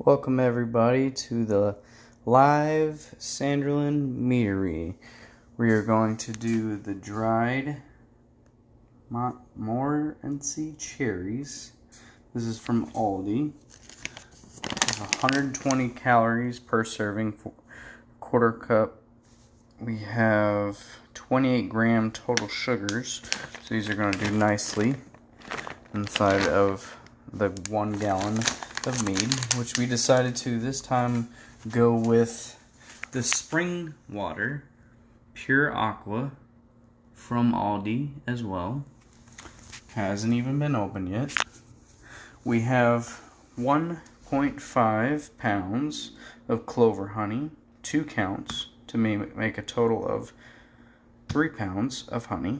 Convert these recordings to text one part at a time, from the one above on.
Welcome everybody to the live Sanderlin Meadery. We are going to do the dried Montmorency cherries. This is from Aldi. 120 calories per serving, quarter cup. We have 28 gram total sugars. So these are going to do nicely inside of the 1 gallon of mead, which we decided to this time go with the spring water, pure aqua from Aldi as well. Hasn't even been opened yet. We have 1.5 pounds of clover honey, 2 counts, to make a total of 3 pounds of honey.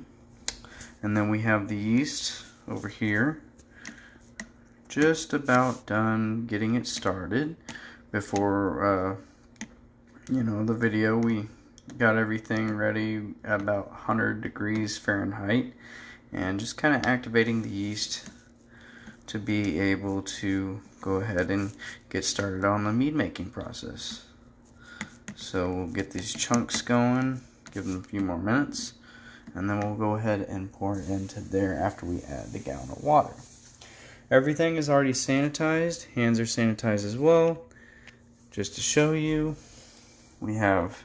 And then we have the yeast over here, just about done getting it started. Before the video, we got everything ready at about 100 degrees Fahrenheit and just kind of activating the yeast to be able to go ahead and get started on the mead making process. So we'll get these chunks going, give them a few more minutes, and then we'll go ahead and pour it into there after we add the gallon of water. Everything is already sanitized. Hands are sanitized as well. Just to show you, we have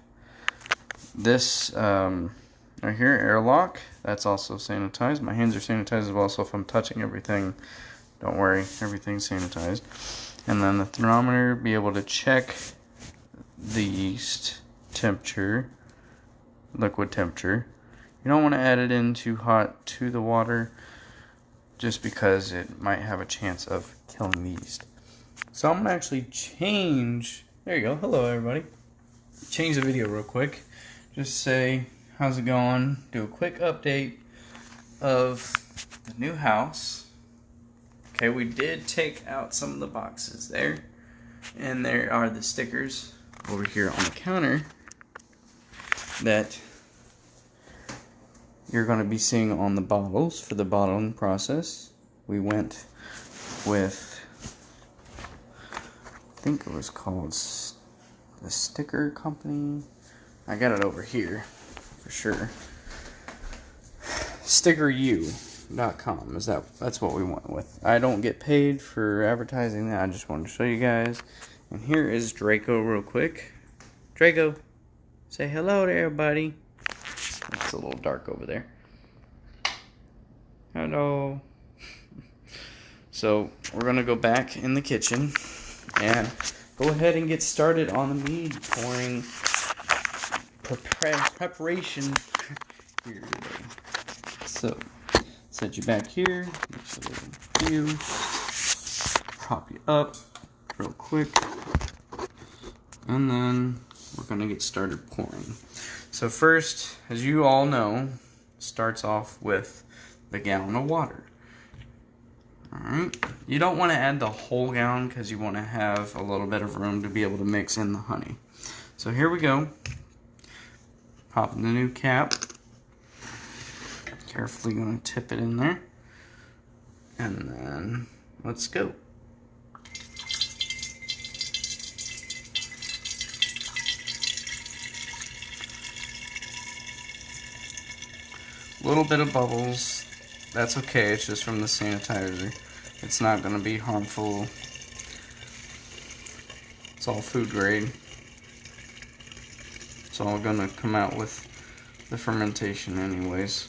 this right here, airlock. That's also sanitized. My hands are sanitized as well, so if I'm touching everything, don't worry, everything's sanitized. And then the thermometer, be able to check the yeast temperature, liquid temperature. You don't want to add it in too hot to the water, just because it might have a chance of killing the yeast. So I'm going to actually change, there you go, hello everybody. Change the video real quick. Just say, how's it going? Do a quick update of the new house. Okay, we did take out some of the boxes there. And there are the stickers over here on the counter that you're going to be seeing on the bottles for the bottling process. We went with, I think it was called the Sticker Company. I got it over here for sure. StickerU.com that's what we went with. I don't get paid for advertising that. I just wanted to show you guys. And here is Draco real quick. Draco, say hello to everybody. It's a little dark over there. Hello. So we're going to go back in the kitchen and go ahead and get started on the mead pouring preparation here today. So set you back here. Prop you up real quick. And then we're going to get started pouring. So first, as you all know, starts off with the gallon of water. Alright, you don't want to add the whole gallon because you want to have a little bit of room to be able to mix in the honey. So here we go. Pop the new cap. Carefully going to tip it in there. And then let's go. Little bit of bubbles, that's okay, it's just from the sanitizer. It's not going to be harmful. It's all food grade. It's all going to come out with the fermentation anyways.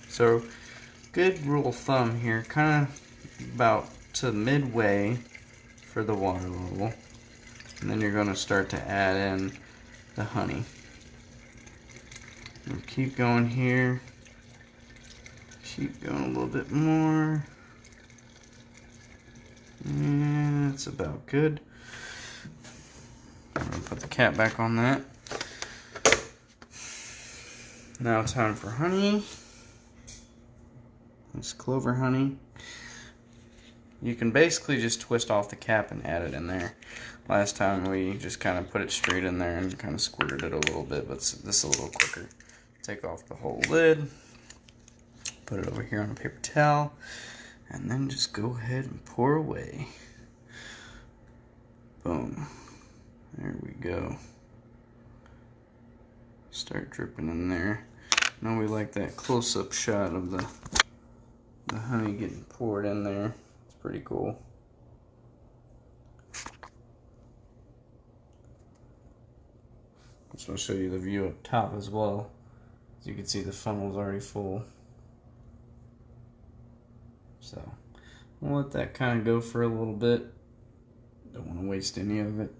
So, good rule of thumb here, kind of about to midway for the water level. And then you're going to start to add in the honey. We'll keep going here. Keep going a little bit more. And it's about good. I'm going to put the cap back on that. Now time for honey. It's clover honey. You can basically just twist off the cap and add it in there. Last time we just kind of put it straight in there and kind of squirted it a little bit, but this is a little quicker. Take off the whole lid, put it over here on a paper towel, And then just go ahead and pour away. Boom. There we go. Start dripping in there. Now we like that close-up shot of the honey getting poured in there. It's pretty cool. So I'll show you the view up top as well. As you can see, the funnel's already full. So we'll let that kind of go for a little bit. Don't want to waste any of it.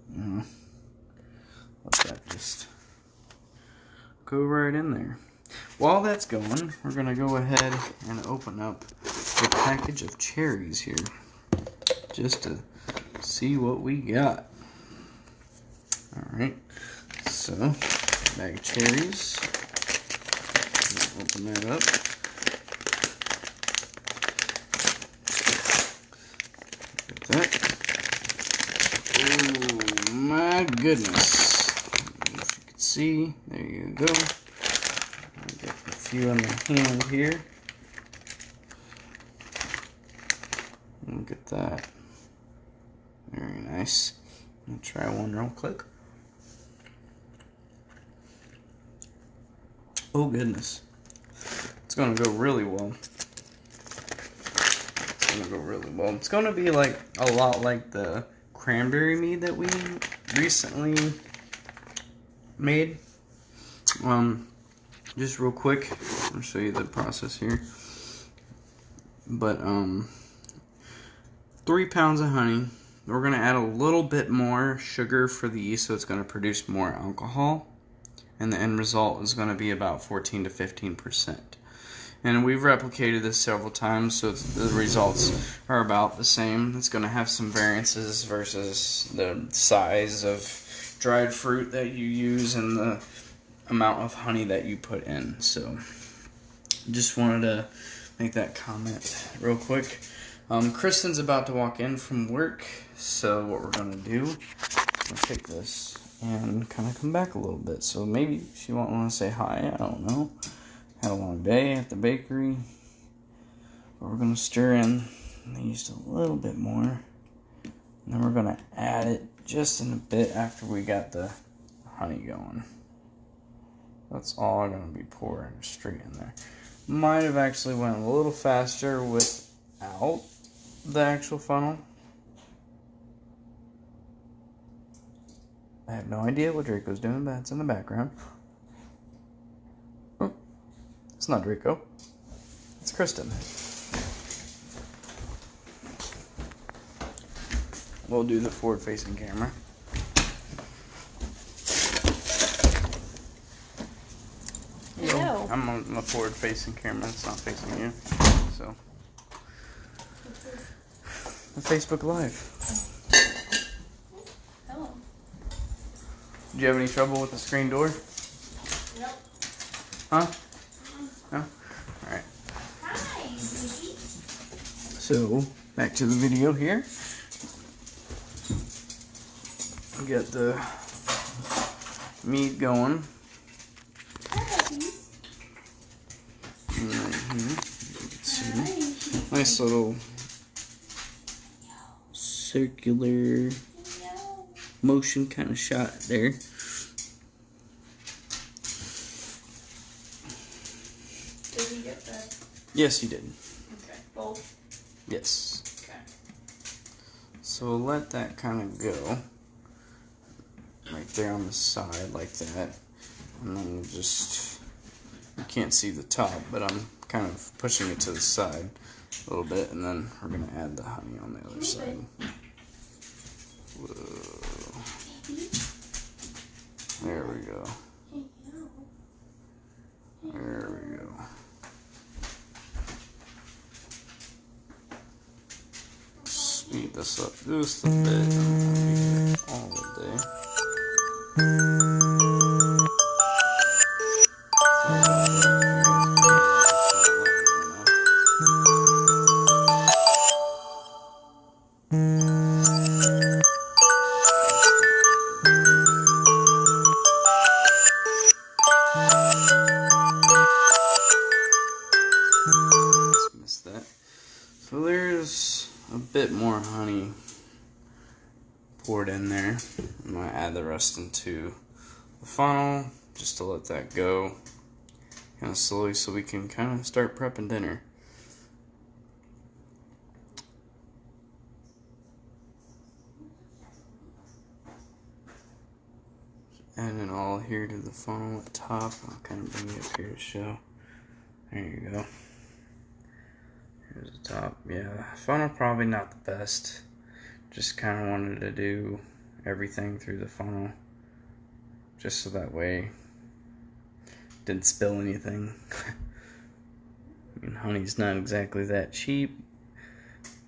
Let that just go right in there. While that's going, we're going to go ahead and open up the package of cherries here. Just to see what we got. Alright. So, bag of cherries. Open that up. Look at that. Oh my goodness. If you can see, there you go. I'll get a few on the hand here. Look at that. Very nice. I'll try one real quick. Oh goodness. It's gonna go really well. It's gonna go really well. It's gonna be like a lot like the cranberry mead that we recently made. Just real quick, I'll show you the process here. But 3 pounds of honey. We're gonna add a little bit more sugar for the yeast, so it's gonna produce more alcohol. And the end result is going to be about 14 to 15%. And we've replicated this several times, so the results are about the same. It's going to have some variances versus the size of dried fruit that you use and the amount of honey that you put in. So just wanted to make that comment real quick. Kristen's about to walk in from work, so what we're going to do, I'm going to take this and kind of come back a little bit. So maybe she won't want to say hi. I don't know. Had a long day at the bakery. But we're going to stir in the yeast a little bit more. And then we're going to add it just in a bit after we got the honey going. That's all I'm going to be pouring straight in there. Might have actually went a little faster without the actual funnel. I have no idea what Draco's doing, but it's in the background. Oh, it's not Draco. It's Kristen. We'll do the forward-facing camera. Hello. I'm on the forward-facing camera. It's not facing you. So, the Facebook Live. Did you have any trouble with the screen door? Nope. Huh? No? Alright. Hi, baby. So, back to the video here. We got the mead going. And right here, you can see, nice little circular motion kind of shot there. Did he get that? Yes, he did. Okay, both? Yes. Okay. So we'll let that kind of go right there on the side like that. And then we'll just, you can't see the top, but I'm kind of pushing it to the side a little bit, and then we're going to add the honey on the other side. Whoa. There we go. There we go. Speed this up just a bit. I'm gonna be here all day. So there more honey poured in there. I'm going to add the rest into the funnel just to let that go kind of slowly so we can kind of start prepping dinner. Add it all here to the funnel at the top. I'll kind of bring it up here to show. There you go. Here's the top. Yeah, funnel probably not the best. Just kind of wanted to do everything through the funnel just so that way didn't spill anything. I mean, honey's not exactly that cheap,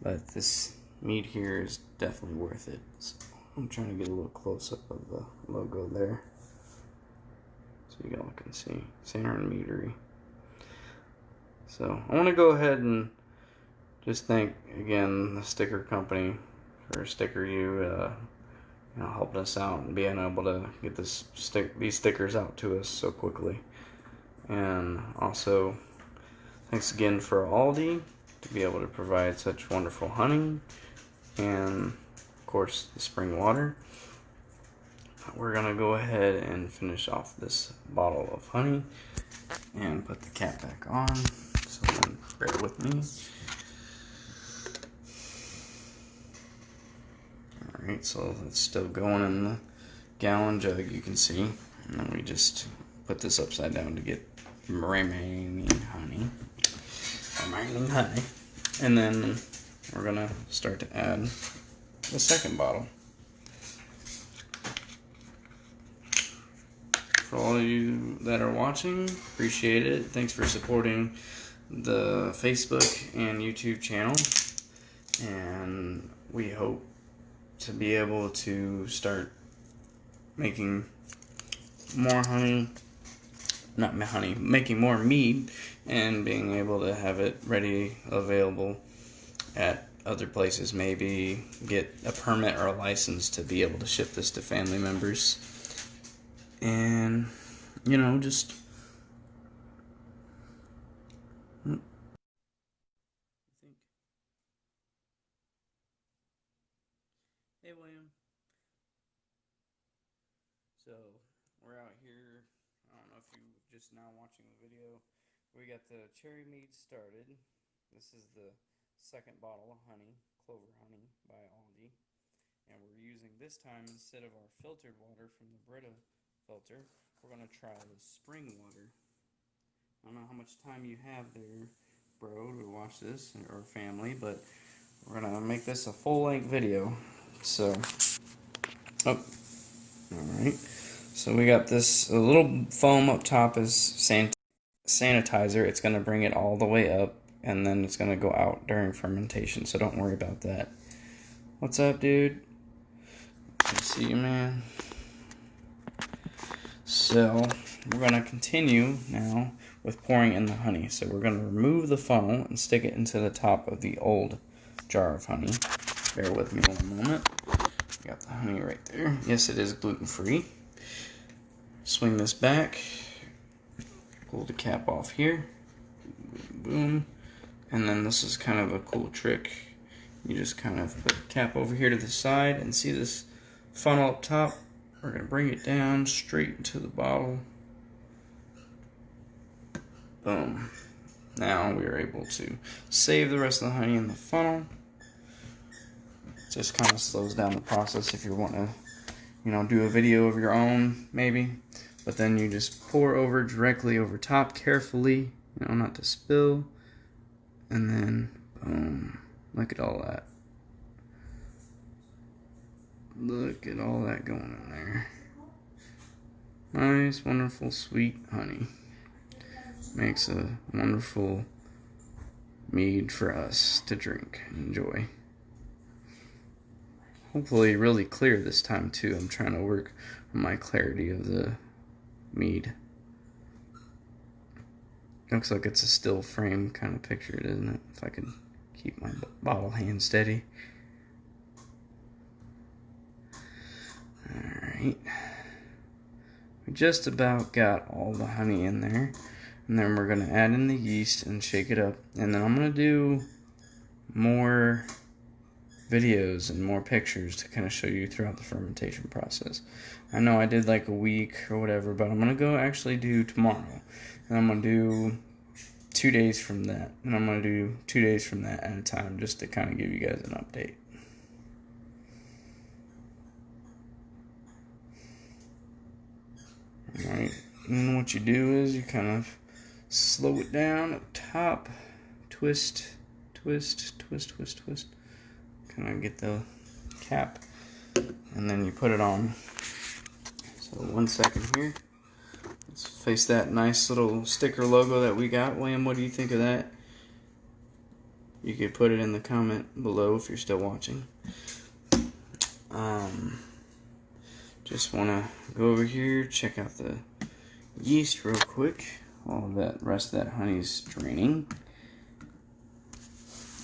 but this meat here is definitely worth it. So I'm trying to get a little close up of the logo there so you all can see. Sanderlin Meadery. So I want to go ahead and just thank again the sticker company for helping us out and being able to get these stickers out to us so quickly. And also thanks again for Aldi to be able to provide such wonderful honey and of course the spring water. We're gonna go ahead and finish off this bottle of honey and put the cap back on, so then bear with me. Alright, so it's still going in the gallon jug, you can see, and then we just put this upside down to get remaining honey, and then we're gonna start to add the second bottle. For all of you that are watching, appreciate it. Thanks for supporting the Facebook and YouTube channel, and we hope to be able to start making more making more mead and being able to have it ready, available at other places. Maybe get a permit or a license to be able to ship this to family members. And, you know, just hey, William. So, we're out here. I don't know if you just now watching the video. We got the Cherry Mead started. This is the second bottle of honey, clover honey by Aldi. And we're using this time, instead of our filtered water from the Brita filter, we're going to try the spring water. I don't know how much time you have there, bro, to watch this, or family, but we're going to make this a full-length video. So, alright. So we got this, a little foam up top is sanitizer. It's going to bring it all the way up, and then it's going to go out during fermentation, so don't worry about that. What's up, dude? Good to see you, man. So, we're going to continue now with pouring in the honey. So we're going to remove the funnel and stick it into the top of the old jar of honey. Bear with me one moment. Got the honey right there. Yes, it is gluten-free. Swing this back. Pull the cap off here. Boom. And then this is kind of a cool trick. You just kind of put the cap over here to the side and see this funnel up top. We're going to bring it down straight into the bottle. Boom. Now we are able to save the rest of the honey in the funnel. It just kind of slows down the process if you want to, you know, do a video of your own, maybe. But then you just pour over directly over top carefully, you know, not to spill. And then, boom. Look at all that. Look at all that going in there. Nice, wonderful, sweet honey. Makes a wonderful mead for us to drink and enjoy. Hopefully really clear this time too. I'm trying to work on my clarity of the mead. Looks like it's a still frame kind of picture, doesn't it? If I could keep my bottle hand steady. Alright. We just about got all the honey in there. And then we're going to add in the yeast and shake it up. And then I'm going to do more videos and more pictures to kind of show you throughout the fermentation process. I know I did like a week or whatever, but I'm going to go actually do tomorrow. And I'm going to do 2 days from that. And I'm going to do 2 days from that at a time just to kind of give you guys an update. Alright, and then what you do is you kind of slow it down up top, twist, twist, twist, twist, twist. Kind of get the cap, and then you put it on. So 1 second here. Let's face that nice little sticker logo that we got. William, what do you think of that? You could put it in the comment below if you're still watching. Just want to go over here, check out the yeast real quick. All of that rest of that honey's draining.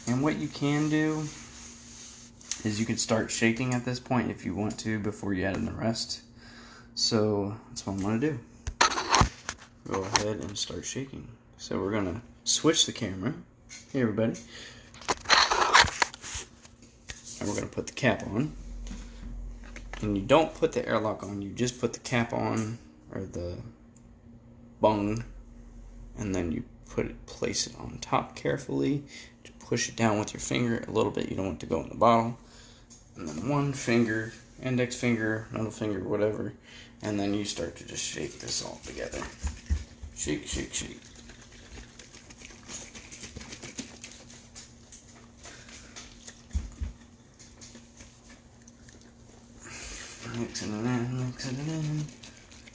And what you can do is you can start shaking at this point if you want to before you add in the rest. So that's what I'm going to do. Go ahead and start shaking. So we're going to switch the camera. Hey everybody. And we're going to put the cap on. And you don't put the airlock on, you just put the cap on, or the bung, and then you place it on top carefully. Push it down with your finger a little bit, you don't want it to go in the bottle. And then one finger, index finger, middle finger, whatever, and then you start to just shake this all together. Shake, shake, shake. Mix it in, mix it in.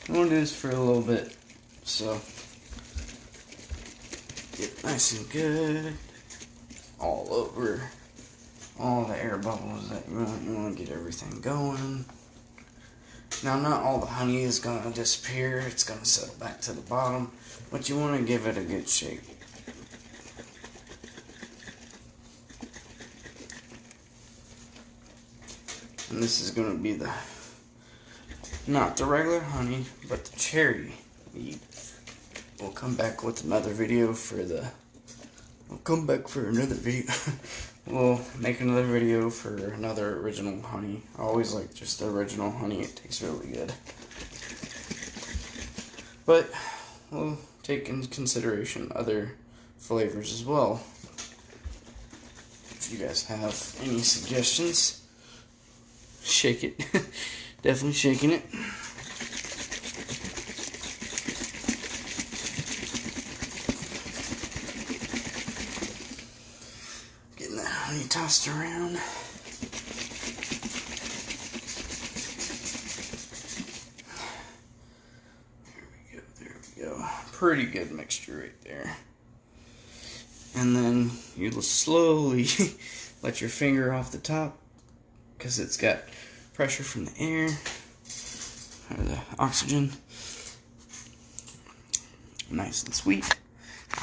I'm going to do this for a little bit, so get nice and good all over all the air bubbles that you want. You want to get everything going. Now, not all the honey is going to disappear. It's going to settle back to the bottom, but you want to give it a good shake. And this is going to be not the regular honey, but the cherry mead. We'll come back with another video We'll make another video for another original honey. I always like just the original honey. It tastes really good. But we'll take into consideration other flavors as well. If you guys have any suggestions, shake it. Definitely shaking it. Getting that honey tossed around. There we go. Pretty good mixture right there. And then you'll slowly let your finger off the top because it's got pressure from the air, or the oxygen. Nice and sweet.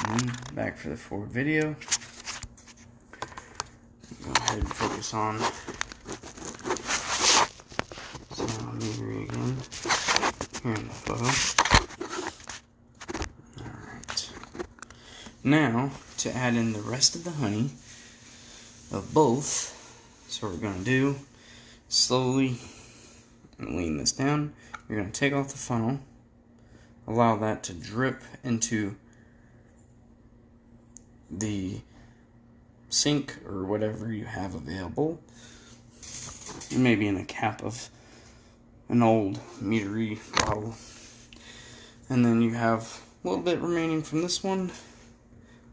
And then back for the forward video. Go ahead and focus on meter again here in the photo. Alright. Now, to add in the rest of the honey of both, that's what we're going to do. Slowly lean this down. You're going to take off the funnel, allow that to drip into the sink or whatever you have available. Maybe in a cap of an old meadery bottle. And then you have a little bit remaining from this one,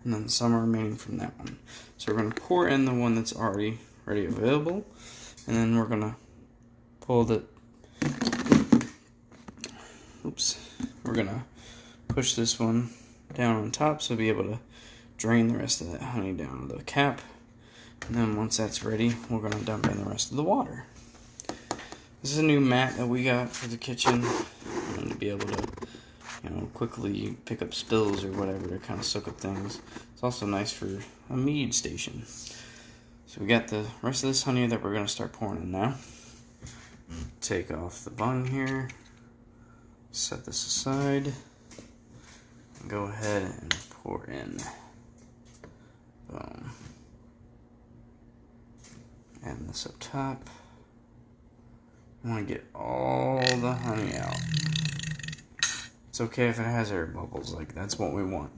and then some remaining from that one. So we're going to pour in the one that's already ready available. And then we're going to pull we're going to push this one down on top so we'll be able to drain the rest of that honey down to the cap. And then once that's ready, we're going to dump in the rest of the water. This is a new mat that we got for the kitchen. To be able to, quickly pick up spills or whatever to kind of soak up things. It's also nice for a mead station. So we got the rest of this honey that we're going to start pouring in now. Take off the bung here. Set this aside. And go ahead and pour in. Boom. And this up top. I want to get all the honey out. It's okay if it has air bubbles, like that's what we want.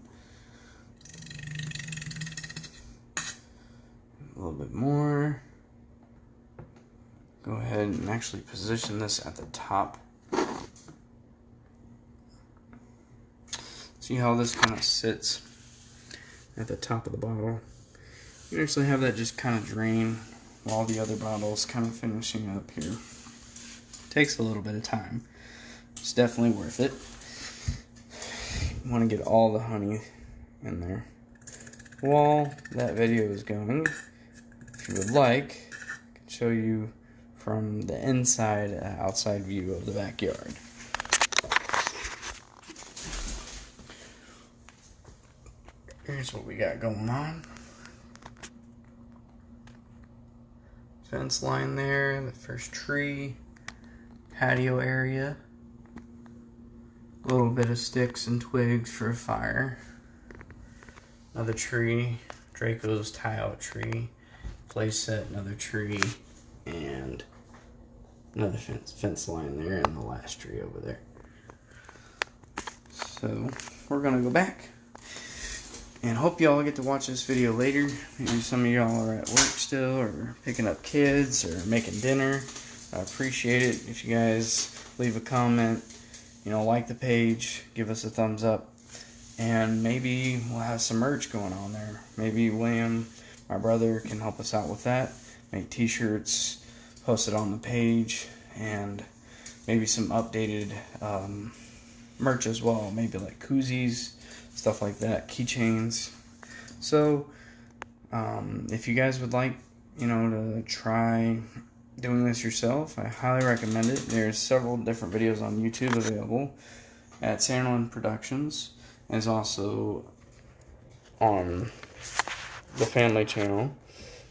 A little bit more. Go ahead and actually position this at the top. See how this kind of sits at the top of the bottle? You can actually have that just kind of drain while the other bottle's kind of finishing up here. Takes a little bit of time. It's definitely worth it. You want to get all the honey in there. While that video is going, if you would like, I can show you from the inside, outside view of the backyard. Here's what we got going on. Fence line there, the first tree, patio area. A little bit of sticks and twigs for a fire. Another tree, Draco's tie-out tree. Place set, another tree, and another fence line there, and the last tree over there. So we're gonna go back. And hope y'all get to watch this video later. Maybe some of y'all are at work still, or picking up kids, or making dinner. I appreciate it if you guys leave a comment, like the page, give us a thumbs up, and maybe we'll have some merch going on there. Maybe William, my brother, can help us out with that. Make t-shirts, post it on the page, and maybe some updated merch as well. Maybe like koozies, stuff like that, keychains. So if you guys would like to try doing this yourself, I highly recommend it. There's several different videos on YouTube available at Sanderlin Productions. There's also on the family channel,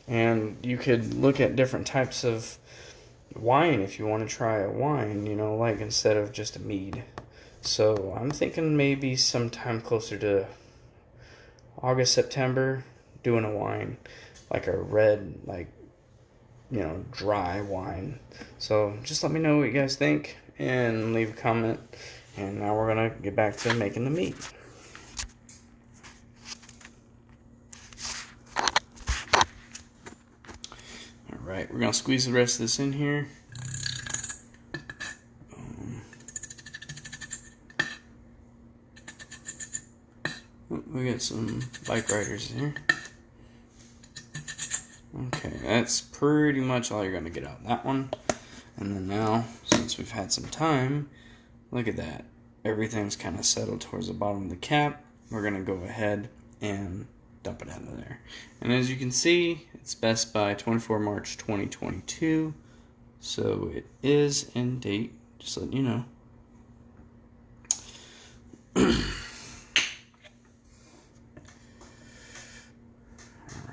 and you could look at different types of wine if you want to try a wine, like instead of just a mead. So I'm thinking maybe sometime closer to August, September, doing a wine, like a red, dry wine. So just let me know what you guys think and leave a comment. And now we're gonna get back to making the meat. Alright, we're gonna squeeze the rest of this in here. We got some bike riders here. Okay, that's pretty much all you're going to get out of that one. And then now, since we've had some time, look at that. Everything's kind of settled towards the bottom of the cap. We're going to go ahead and dump it out of there. And as you can see, it's Best by 24 March 2022. So it is in date, just letting you know.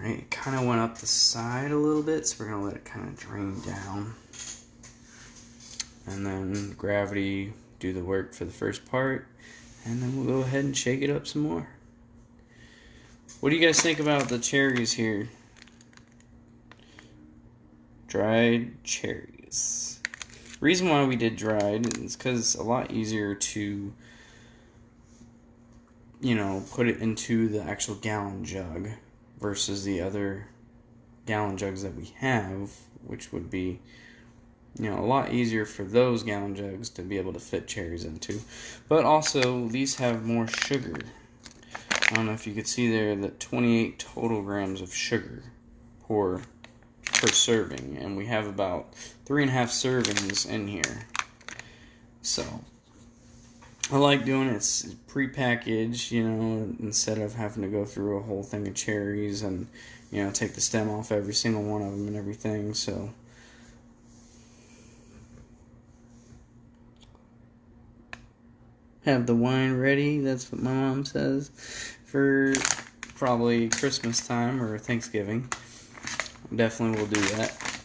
It kind of went up the side a little bit, so we're going to let it kind of drain down. And then gravity do the work for the first part, and then we'll go ahead and shake it up some more. What do you guys think about the cherries here? Dried cherries. The reason why we did dried is because it's a lot easier to, put it into the actual gallon jug versus the other gallon jugs that we have, which would be, a lot easier for those gallon jugs to be able to fit cherries into. But also, these have more sugar. I don't know if you could see there that 28 total grams of sugar per serving, and we have about 3.5 servings in here. So I like doing it pre-packaged, instead of having to go through a whole thing of cherries and, take the stem off every single one of them and everything. So have the wine ready, that's what my mom says, for probably Christmas time or Thanksgiving. Definitely will do that.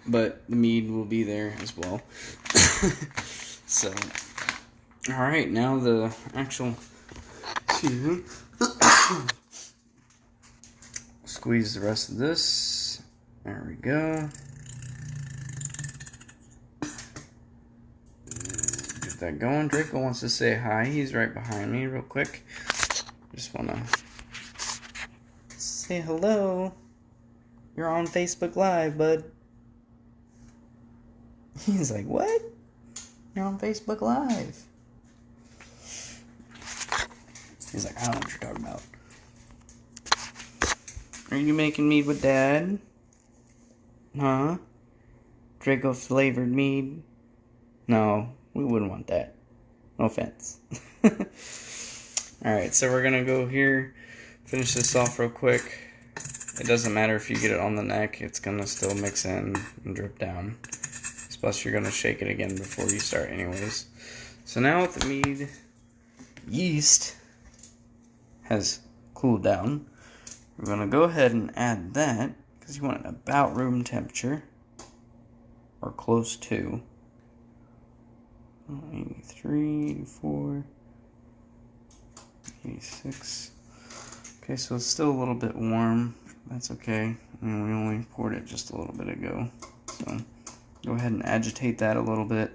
But the mead will be there as well. So alright, now the actual, squeeze the rest of this There we go. Get that going. Draco wants to say hi. He's right behind me real quick. Just want to say hello. You're on Facebook Live, bud. He's like, what? You're on Facebook Live. He's like, I don't know what you're talking about. Are you making mead with Dad? Huh? Draco flavored mead? No, we wouldn't want that. No offense. Alright, so we're gonna go here, finish this off real quick. It doesn't matter if you get it on the neck, it's gonna still mix in and drip down. Plus you're gonna shake it again before you start anyways. So now with the mead yeast has cooled down, we're going to go ahead and add that, because you want it about room temperature, or close to. 83, 84, 86. Okay, so it's still a little bit warm. That's okay. And we only poured it just a little bit ago. So go ahead and agitate that a little bit.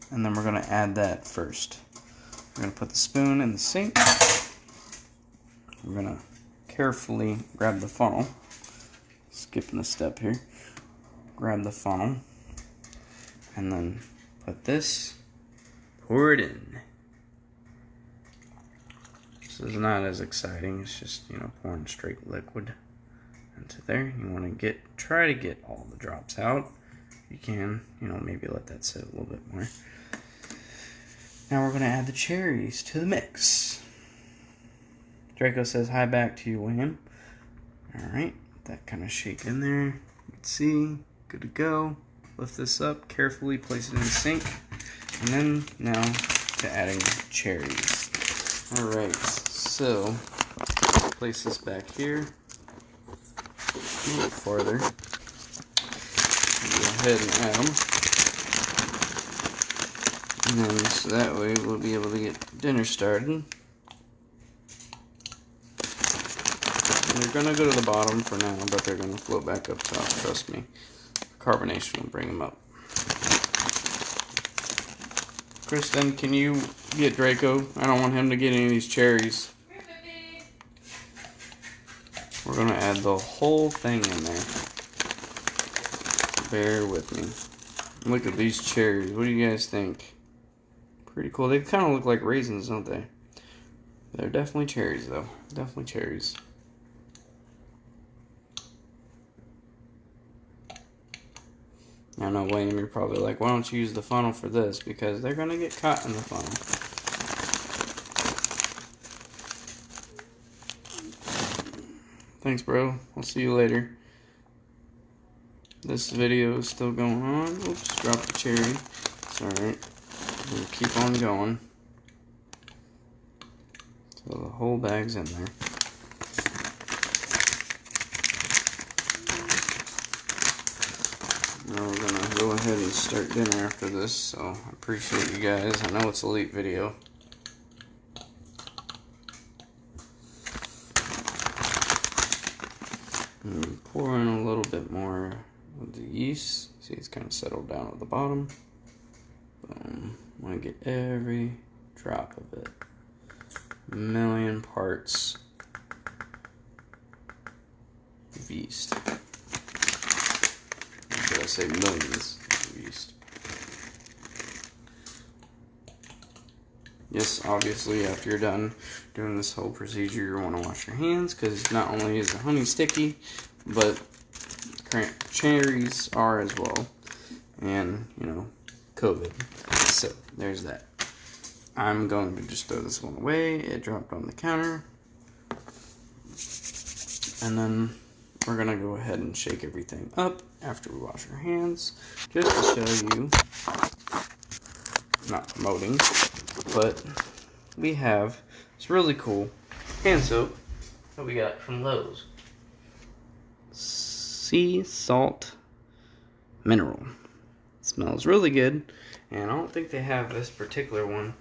And then we're going to add that first. We're going to put the spoon in the sink. We're going to carefully grab the funnel. Skipping a step here. Grab the funnel. And then put this, pour it in. This is not as exciting. It's just, pouring straight liquid into there. You want to try to get all the drops out. You can, maybe let that sit a little bit more. Now we're going to add the cherries to the mix. Draco says hi back to you, William. Alright, that kind of shake in there. You can see, good to go. Lift this up, carefully place it in the sink. And then now to adding cherries. Alright, so place this back here. A little farther. Go ahead and add them. And then, so that way we'll be able to get dinner started. And they're going to go to the bottom for now, but they're going to float back up top, trust me. Carbonation will bring them up. Kristen, can you get Draco? I don't want him to get any of these cherries. We're going to add the whole thing in there. Bear with me. Look at these cherries. What do you guys think? Pretty cool. They kind of look like raisins, don't they? They're definitely cherries, though. Definitely cherries. I know, William, you're probably like, why don't you use the funnel for this? Because they're going to get caught in the funnel. Thanks, bro. I'll see you later. This video is still going on. Oops, dropped the cherry. It's alright. We'll keep on going. So the whole bag's in there. Now we're gonna go ahead and start dinner after this, so I appreciate you guys. I know it's a late video. And pour in a little bit more of the yeast. See, it's kind of settled down at the bottom. Boom. I want to get every drop of it. A million parts of yeast. Or should I say millions of yeast? Yes, obviously, after you're done doing this whole procedure, you want to wash your hands, because not only is the honey sticky, but cherries are as well. And, COVID. So, there's that. I'm going to just throw this one away. It dropped on the counter. And then we're going to go ahead and shake everything up after we wash our hands. Just to show you, not promoting, but we have this really cool hand soap that we got from Lowe's. Sea salt mineral. It smells really good, and I don't think they have this particular one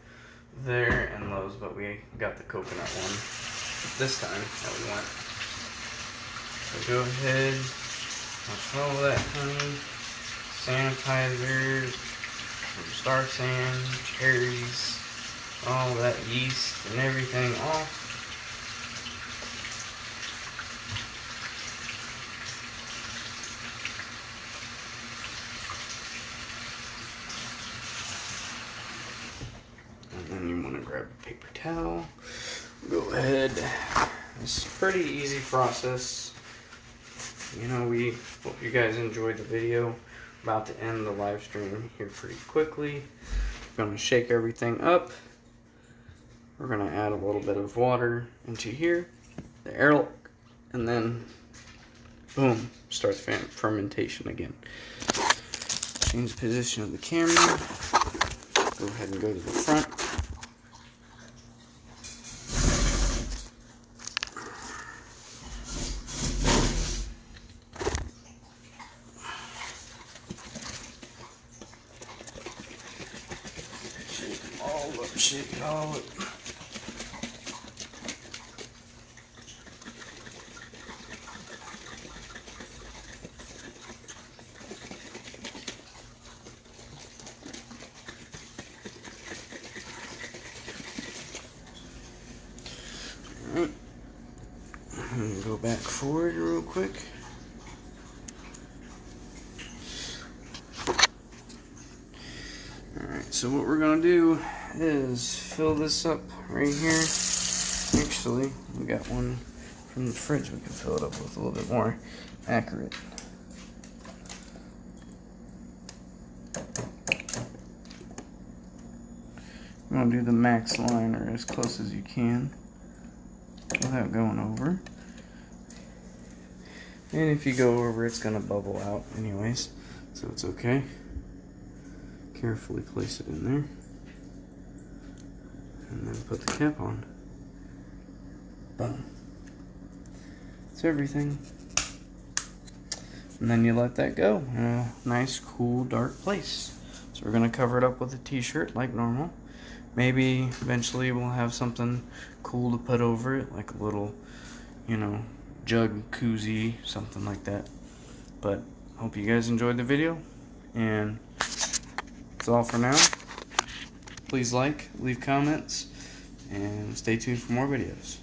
there in Lowe's, but we got the coconut one this time that we went. So go ahead, That's all that honey, sanitizer, some star sand, cherries, all that yeast and everything off. And then you want to grab a paper towel. Go ahead. It's a pretty easy process. You know, we hope you guys enjoyed the video. About to end the live stream here pretty quickly. We're going to shake everything up. We're going to add a little bit of water into here, the airlock, and then boom, starts fermentation again. Change the position of the camera. Go ahead and go to the front. Shake them all up, shake it all up. Alright, go back forward real quick. Alright, so what we're going to do is fill this up right here. Actually, we got one from the fridge we can fill it up with a little bit more accurate. You want to do the max line or as close as you can without going over. And if you go over, it's going to bubble out anyways, so it's okay. Carefully place it in there. And then put the cap on. Boom. That's everything. And then you let that go in a nice, cool, dark place. So we're going to cover it up with a t-shirt like normal. Maybe eventually we'll have something cool to put over it, like a little, you know, jug koozie, something like that. But hope you guys enjoyed the video, and that's all for now. Please like, leave comments, and stay tuned for more videos.